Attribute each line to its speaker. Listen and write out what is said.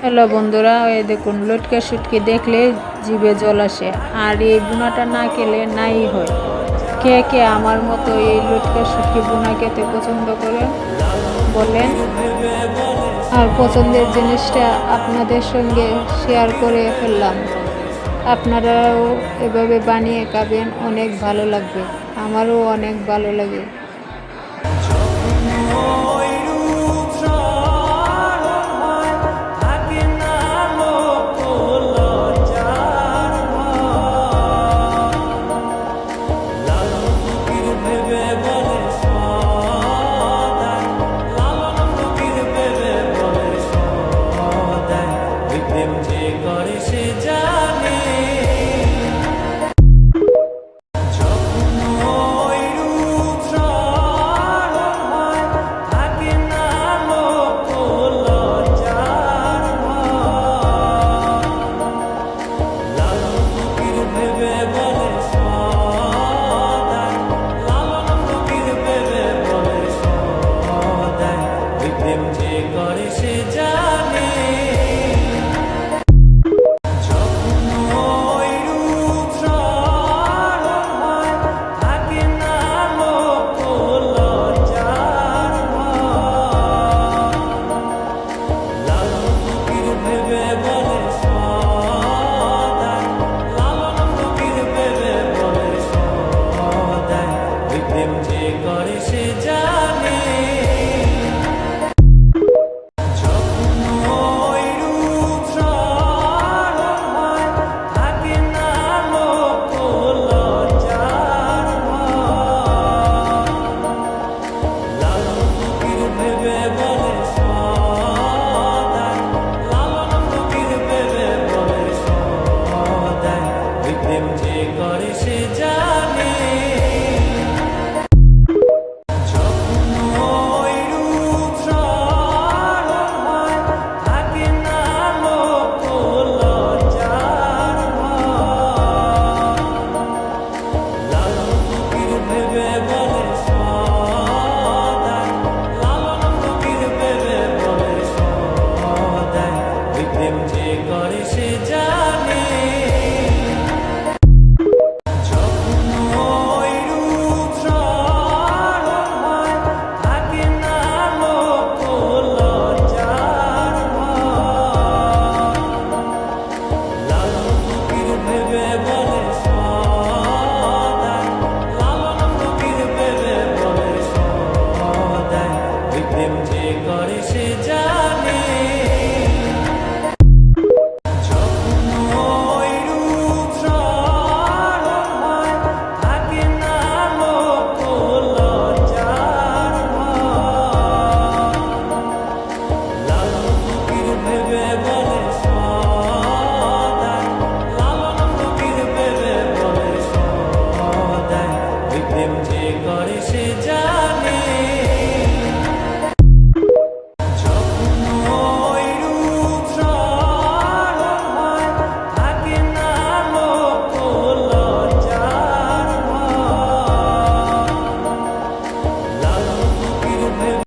Speaker 1: Hello বন্ধুরা, এই দেখুন লটকা শুটকি দেখলে জিভে জল আসে। আর এই বোনাটা না খেলে নাই হয়। কে কে আমার মতো এই লটকা শুটকি বোনা খেতে পছন্দ করেন বলেন। আর পছন্দের জিনিসটা আপনাদের সঙ্গে শেয়ার করে ফেললাম। আপনারাও এভাবে বানিয়ে খাবেন, অনেক ভালো লাগবে। আমারও অনেক ভালো লাগে।